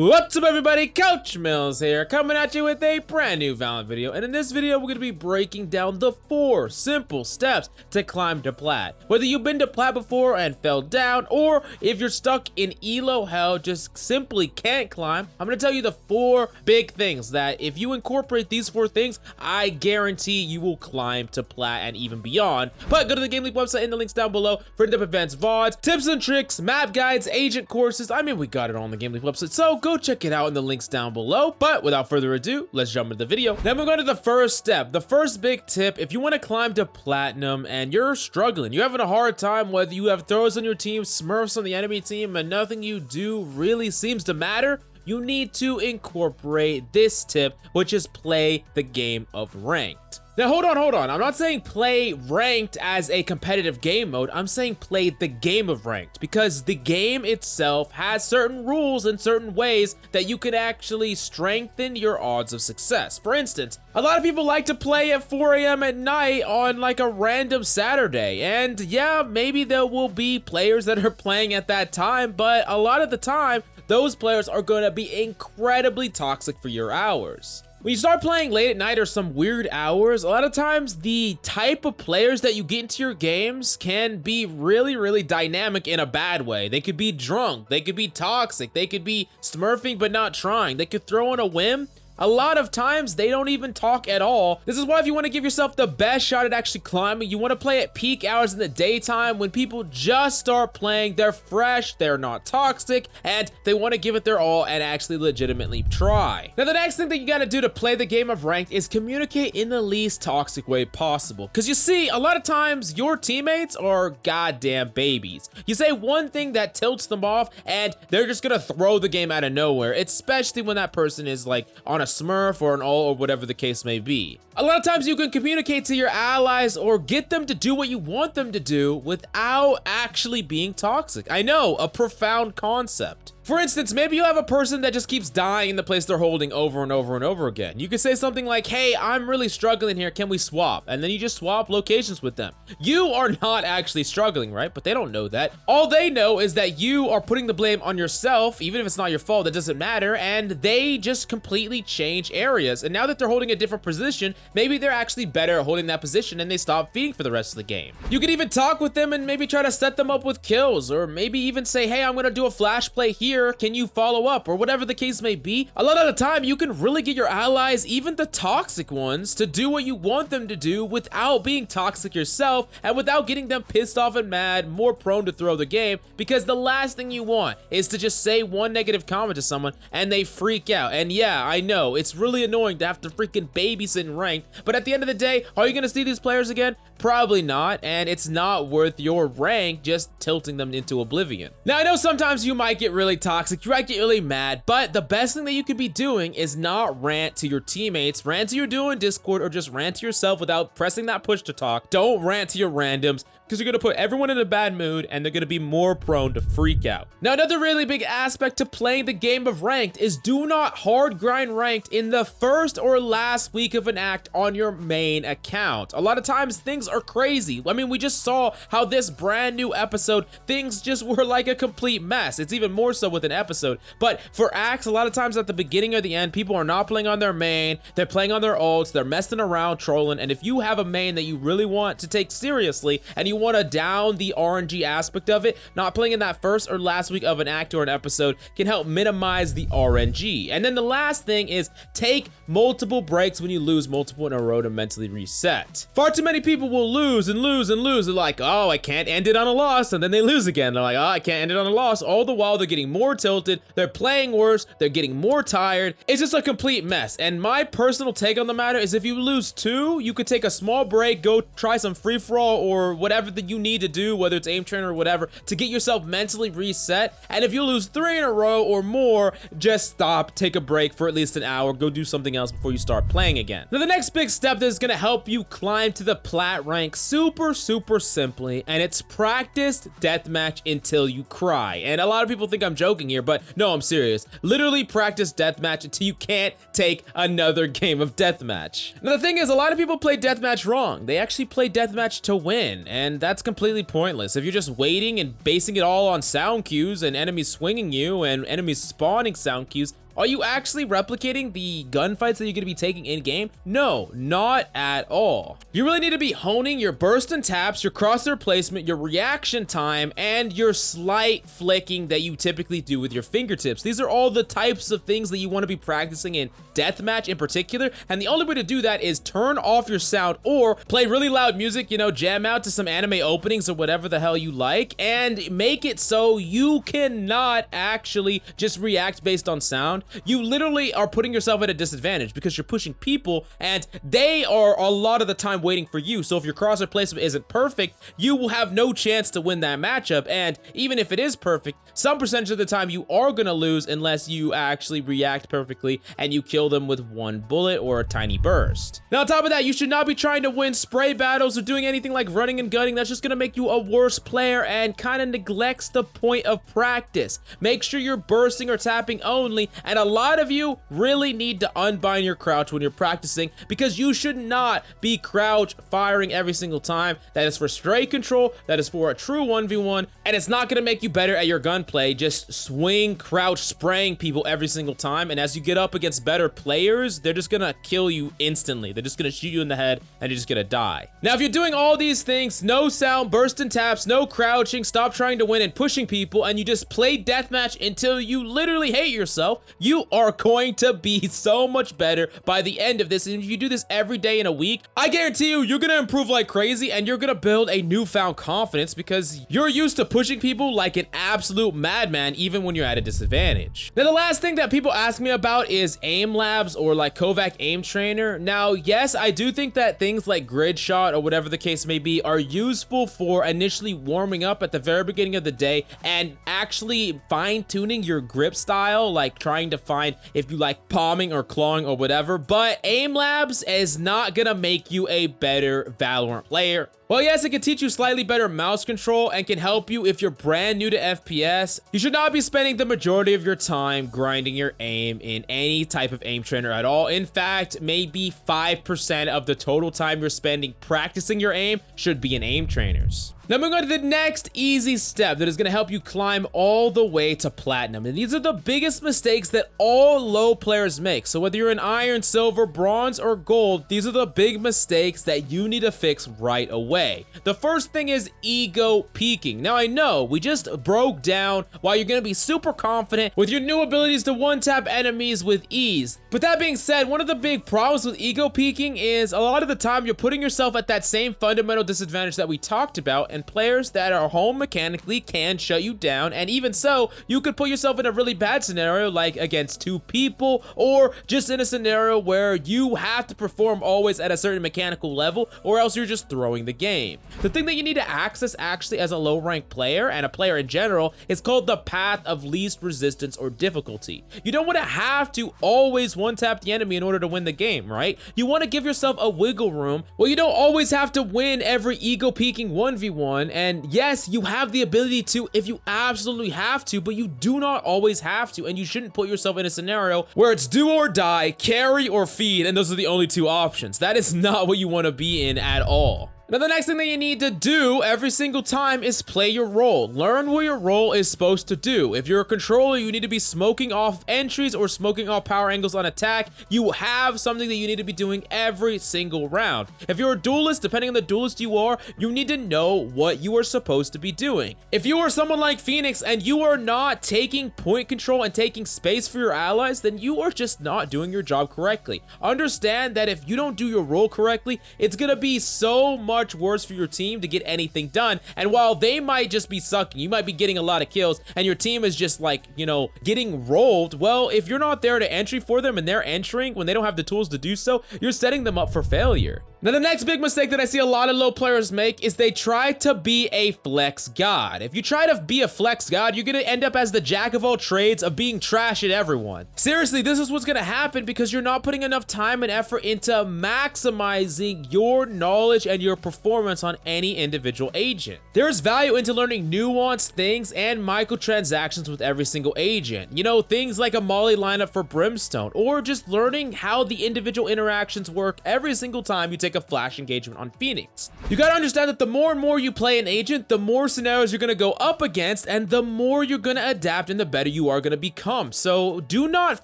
What's up, everybody? Coach Mills here, coming at you with a brand new Valorant video. And in this video, we're going to be breaking down the 4 simple steps to climb to plat. Whether you've been to plat before and fell down, or if you're stuck in elo hell, just simply can't climb, I'm going to tell you the 4 big things that if you incorporate these 4 things, I guarantee you will climb to plat and even beyond. But go to the GameLeap website in the links down below for in-depth advanced VODs, tips and tricks, map guides, agent courses. I mean, we got it all on the GameLeap website, so go check it out in the links down below. But without further ado, let's jump into the video. Then we're going to the first step. The first big tip: if you want to climb to platinum and you're struggling, you're having a hard time, whether you have throws on your team, smurfs on the enemy team, and nothing you do really seems to matter, you need to incorporate this tip, which is play the game of ranked. Now, hold on. I'm not saying play ranked as a competitive game mode. I'm saying play the game of ranked, because the game itself has certain rules and certain ways that you can actually strengthen your odds of success. For instance, a lot of people like to play at 4 a.m. at night on like a random Saturday. And yeah, maybe there will be players that are playing at that time, but a lot of the time, those players are going to be incredibly toxic for your hours. When you start playing late at night or some weird hours, a lot of times the type of players that you get into your games can be really dynamic in a bad way. They could be drunk, they could be toxic, they could be smurfing but not trying, they could throw in a whim. A lot of times, they don't even talk at all. This is why if you want to give yourself the best shot at actually climbing, you want to play at peak hours in the daytime when people just start playing, they're fresh, they're not toxic, and they want to give it their all and actually legitimately try. Now, the next thing that you got to do to play the game of ranked is communicate in the least toxic way possible. Because you see, a lot of times, your teammates are goddamn babies. You say one thing that tilts them off, and they're just going to throw the game out of nowhere, especially when that person is like on a smurf or an ult or whatever the case may be. A lot of times you can communicate to your allies or get them to do what you want them to do without actually being toxic. I know, a profound concept. For instance, maybe you have a person that just keeps dying in the place they're holding over and over again. You could say something like, hey, I'm really struggling here, can we swap? And then you just swap locations with them. You are not actually struggling, right? But they don't know that. All they know is that you are putting the blame on yourself, even if it's not your fault, that doesn't matter, and they just completely change areas. And now that they're holding a different position, maybe they're actually better at holding that position and they stop feeding for the rest of the game. You could even talk with them and maybe try to set them up with kills, or maybe even say, hey, I'm gonna do a flash play here, can you follow up, or whatever the case may be. A lot of the time you can really get your allies, even the toxic ones, to do what you want them to do without being toxic yourself and without getting them pissed off and mad, more prone to throw the game, because the last thing you want is to just say one negative comment to someone and they freak out. And yeah, I know it's really annoying to have to freaking babysit in ranked, but at the end of the day, are you gonna see these players again? Probably not, and it's not worth your rank just tilting them into oblivion. Now, I know sometimes you might get really toxic, you might get really mad, but the best thing that you could be doing is not rant to your teammates, rant to your duo in Discord, or just rant to yourself without pressing that push to talk. Don't rant to your randoms, because you're gonna put everyone in a bad mood and they're gonna be more prone to freak out. Now, another really big aspect to playing the game of ranked is do not hard grind ranked in the first or last week of an act on your main account. A lot of times things are crazy. I mean, we just saw how this brand new episode, things just were like a complete mess. It's even more so with an episode. But for acts, a lot of times at the beginning or the end, people are not playing on their main, they're playing on their ults, they're messing around, trolling, and if you have a main that you really want to take seriously and you want to down the RNG aspect of it, not playing in that first or last week of an act or an episode can help minimize the RNG. And then the last thing is take multiple breaks when you lose multiple in a row to mentally reset. Far too many people will lose and lose and lose. They're like, oh, I can't end it on a loss, and then they lose again. They're like, oh, I can't end it on a loss. All the while they're getting more tilted, they're playing worse, they're getting more tired. It's just a complete mess. And my personal take on the matter is if you lose 2, you could take a small break, go try some free-for-all or whatever that you need to do, whether it's aim trainer or whatever, to get yourself mentally reset. And if you lose 3 in a row or more, just stop, take a break for at least an hour, go do something else before you start playing again. Now, the next big step that is going to help you climb to the plat rank super simply, and it's practice deathmatch until you cry. And a lot of people think I'm joking here, but no, I'm serious. Literally practice deathmatch until you can't take another game of deathmatch. Now, the thing is, a lot of people play deathmatch wrong. They actually play deathmatch to win, and then that's completely pointless. If you're just waiting and basing it all on sound cues and enemies swinging you and enemies spawning sound cues, are you actually replicating the gunfights that you're going to be taking in-game? No, not at all. You really need to be honing your burst and taps, your crosshair placement, your reaction time, and your slight flicking that you typically do with your fingertips. These are all the types of things that you want to be practicing in deathmatch in particular, and the only way to do that is turn off your sound or play really loud music, you know, jam out to some anime openings or whatever the hell you like, and make it so you cannot actually just react based on sound. You literally are putting yourself at a disadvantage because you're pushing people and they are a lot of the time waiting for you. So if your crosshair placement isn't perfect, you will have no chance to win that matchup. And even if it is perfect, some percentage of the time you are going to lose unless you actually react perfectly and you kill them with one bullet or a tiny burst. Now on top of that, you should not be trying to win spray battles or doing anything like running and gunning. That's just going to make you a worse player and kind of neglects the point of practice. Make sure you're bursting or tapping only, and a lot of you really need to unbind your crouch when you're practicing because you should not be crouch firing every single time. That is for stray control, that is for a true 1v1, and it's not going to make you better at your gunplay. Just swing, crouch, spraying people every single time, and as you get up against better players, they're just going to kill you instantly. They're just going to shoot you in the head and you're just going to die. Now, if you're doing all these things, no sound, burst and taps, no crouching, stop trying to win and pushing people, and you just play deathmatch until you literally hate yourself, you are going to be so much better by the end of this. And if you do this every day in a week, I guarantee you, you're going to improve like crazy and you're going to build a newfound confidence because you're used to pushing people like an absolute madman, even when you're at a disadvantage. Now, the last thing that people ask me about is aim labs or like Kovac aim trainer. Now, yes, I do think that things like grid shot or whatever the case may be are useful for initially warming up at the very beginning of the day and actually fine tuning your grip style, like trying to find if you like palming or clawing or whatever, but aim labs is not gonna make you a better Valorant player. Well, yes, it can teach you slightly better mouse control and can help you if you're brand new to FPS. You should not be spending the majority of your time grinding your aim in any type of aim trainer at all. In fact, maybe 5% of the total time you're spending practicing your aim should be in aim trainers. Now moving on to the next easy step that is going to help you climb all the way to platinum. And these are the biggest mistakes that all low players make. So whether you're in iron, silver, bronze, or gold, these are the big mistakes that you need to fix right away. The first thing is ego peaking. Now I know we just broke down why you're going to be super confident with your new abilities to one-tap enemies with ease. But that being said, one of the big problems with ego peaking is a lot of the time you're putting yourself at that same fundamental disadvantage that we talked about, and players that are home mechanically can shut you down, and even so, you could put yourself in a really bad scenario like against two people, or just in a scenario where you have to perform always at a certain mechanical level, or else you're just throwing the game. The thing that you need to access actually as a low rank player and a player in general is called the path of least resistance or difficulty. You don't want to have to always one-tap the enemy in order to win the game, right? You want to give yourself a wiggle room. Well, you don't always have to win every ego peaking 1v1, and yes, you have the ability to if you absolutely have to, but you do not always have to, and you shouldn't put yourself in a scenario where it's do or die, carry or feed, and those are the only two options. That is not what you want to be in at all. Now, the next thing that you need to do every single time is play your role. Learn what your role is supposed to do. If you're a controller, you need to be smoking off entries or smoking off power angles on attack. You have something that you need to be doing every single round. If you're a duelist, depending on the duelist you are, you need to know what you are supposed to be doing. If you are someone like Phoenix and you are not taking point control and taking space for your allies, then you are just not doing your job correctly. Understand that if you don't do your role correctly, it's gonna be so much worse for your team to get anything done. And while they might just be sucking, you might be getting a lot of kills and your team is just like, you know, getting rolled. Well, if you're not there to entry for them and they're entering when they don't have the tools to do so, you're setting them up for failure. Now, the next big mistake that I see a lot of low players make is they try to be a flex god. If you try to be a flex god, you're gonna end up as the jack of all trades of being trash at everyone. Seriously, this is what's gonna happen because you're not putting enough time and effort into maximizing your knowledge and your performance on any individual agent. There's value into learning nuanced things and microtransactions with every single agent. You know, things like a molly lineup for Brimstone, or just learning how the individual interactions work every single time you take take a flash engagement on Phoenix. You gotta understand that the more and more you play an agent, the more scenarios you're gonna go up against, and the more you're gonna adapt and the better you are gonna become. So do not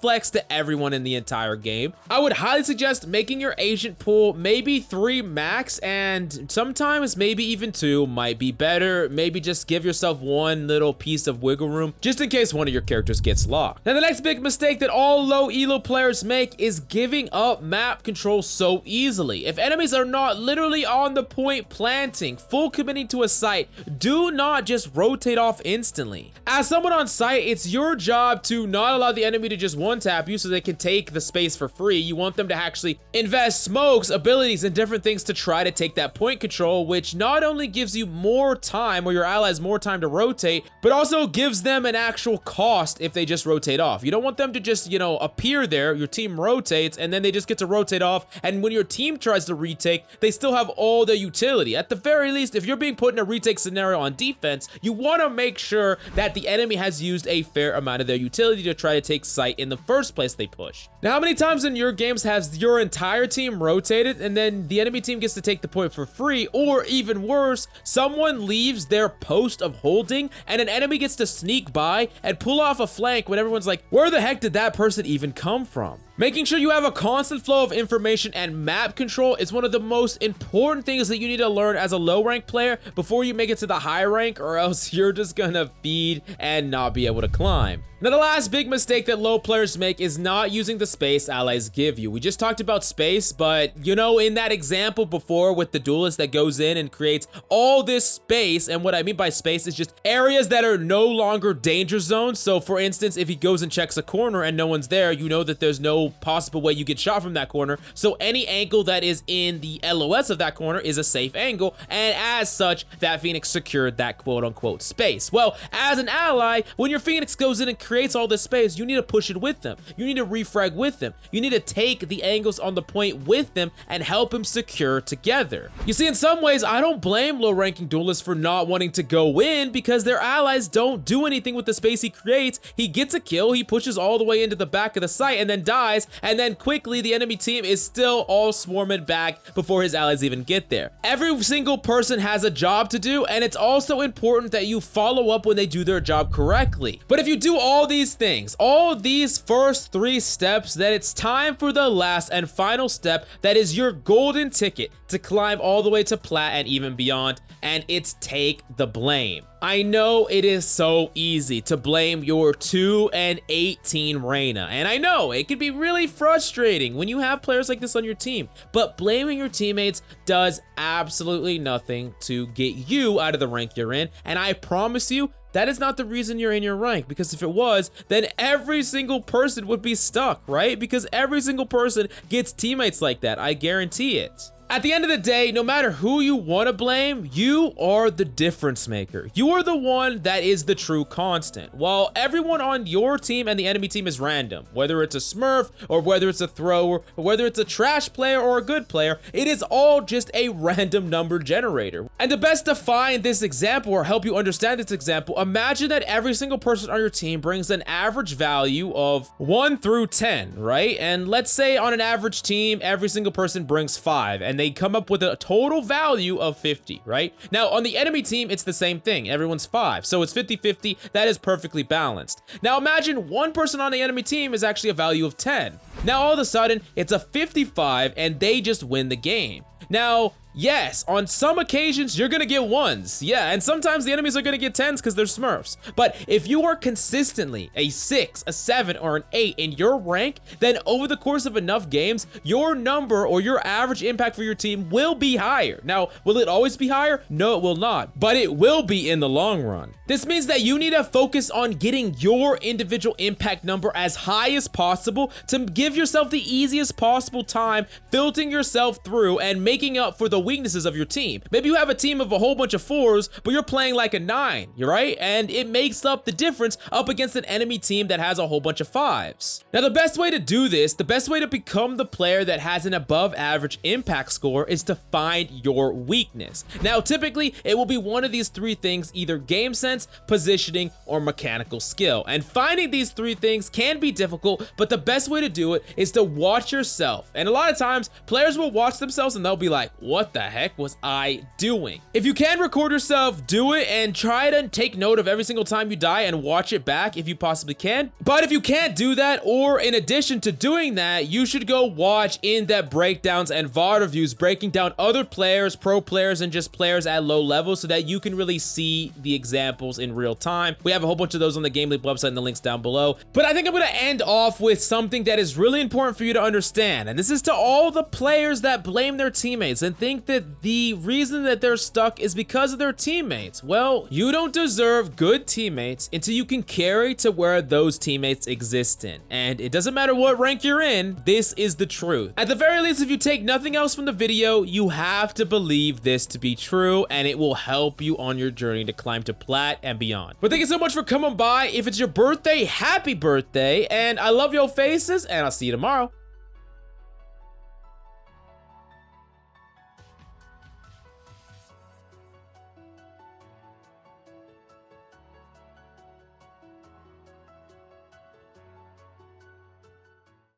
flex to everyone in the entire game. I would highly suggest making your agent pool maybe 3 max, and sometimes maybe even 2 might be better. Maybe just give yourself one little piece of wiggle room just in case one of your characters gets locked. Now the next big mistake that all low elo players make is giving up map control so easily. If enemies are not literally on the point planting, full committing to a site, do not just rotate off instantly. As someone on site, it's your job to not allow the enemy to just one tap you so they can take the space for free. You want them to actually invest smokes, abilities, and different things to try to take that point control, which not only gives you more time or your allies more time to rotate, but also gives them an actual cost if they just rotate off. You don't want them to just, you know, appear there, your team rotates, and then they just get to rotate off, and when your team tries to retake, they still have all their utility. At the very least, if you're being put in a retake scenario on defense, you want to make sure that the enemy has used a fair amount of their utility to try to take site in the first place they push. Now, how many times in your games has your entire team rotated and then the enemy team gets to take the point for free, or even worse, someone leaves their post of holding and an enemy gets to sneak by and pull off a flank when everyone's like, where the heck did that person even come from? Making sure you have a constant flow of information and map control is one of the most important things that you need to learn as a low rank player before you make it to the high rank, or else you're just gonna feed and not be able to climb. Now, the last big mistake that low players make is not using the space allies give you. We just talked about space, but you know, in that example before with the duelist that goes in and creates all this space, and what I mean by space is just areas that are no longer danger zones. So for instance, if he goes and checks a corner and no one's there, you know that there's no possible way you get shot from that corner. So any angle that is in the LOS of that corner is a safe angle, and as such, that Phoenix secured that quote unquote space. Well, as an ally, when your Phoenix goes in and creates all this space, you need to push it with them. You need to refrag with them. You need to take the angles on the point with them and help him secure together. You see, in some ways, I don't blame low-ranking duelists for not wanting to go in because their allies don't do anything with the space he creates. He gets a kill, he pushes all the way into the back of the site and then dies, and then quickly the enemy team is still all swarming back before his allies even get there. Every single person has a job to do, and it's also important that you follow up when they do their job correctly. But if you do all these things, all these first 3 steps, then it's time for the last and final step that is your golden ticket to climb all the way to plat and even beyond, and it's take the blame. I know it is so easy to blame your 2-18 Reyna, and I know it can be really frustrating when you have players like this on your team, but blaming your teammates does absolutely nothing to get you out of the rank you're in, and I promise you, that is not the reason you're in your rank, because if it was, then every single person would be stuck, right? Because every single person gets teammates like that, I guarantee it. At the end of the day, no matter who you want to blame, you are the difference maker. You are the one that is the true constant. While everyone on your team and the enemy team is random, whether it's a smurf or whether it's a thrower or whether it's a trash player or a good player, it is all just a random number generator. And to best define this example or help you understand this example, imagine that every single person on your team brings an average value of 1 through 10, right? And let's say on an average team, every single person brings 5, and they come up with a total value of 50, right? Now, on the enemy team, it's the same thing. Everyone's 5, so it's 50-50. That is perfectly balanced. Now, imagine one person on the enemy team is actually a value of 10. Now, all of a sudden, it's a 55, and they just win the game. Now, yes, on some occasions, you're gonna get 1s. Yeah, and sometimes the enemies are gonna get 10s because they're smurfs. But if you are consistently a 6, a 7, or an 8 in your rank, then over the course of enough games, your number or your average impact for your team will be higher. Now, will it always be higher? No, it will not, but it will be in the long run. This means that you need to focus on getting your individual impact number as high as possible to give yourself the easiest possible time filtering yourself through and making up for the weaknesses of your team. Maybe you have a team of a whole bunch of 4s, but you're playing like a 9, you're right? And it makes up the difference up against an enemy team that has a whole bunch of 5s. Now, the best way to do this, the best way to become the player that has an above average impact score is to find your weakness. Now, typically, it will be one of these 3 things, either game sense, positioning, or mechanical skill. And finding these 3 things can be difficult, but the best way to do it is to watch yourself. And a lot of times, players will watch themselves and they'll be like, what the heck was I doing? If you can record yourself, do it and try to take note of every single time you die and watch it back if you possibly can. But if you can't do that, or in addition to doing that, you should go watch in-depth breakdowns and VOD reviews breaking down other players, pro players, and just players at low levels so that you can really see the examples in real time. We have a whole bunch of those on the GameLeap website and the links down below. But I think I'm going to end off with something that is really important for you to understand. And this is to all the players that blame their teammates and think that the reason that they're stuck is because of their teammates. Well, you don't deserve good teammates until you can carry to where those teammates exist in. And it doesn't matter what rank you're in, this is the truth. At the very least, if you take nothing else from the video, you have to believe this to be true, and it will help you on your journey to climb to plat and beyond. But thank you so much for coming by. If it's your birthday, happy birthday, and I love your faces, and I'll see you tomorrow.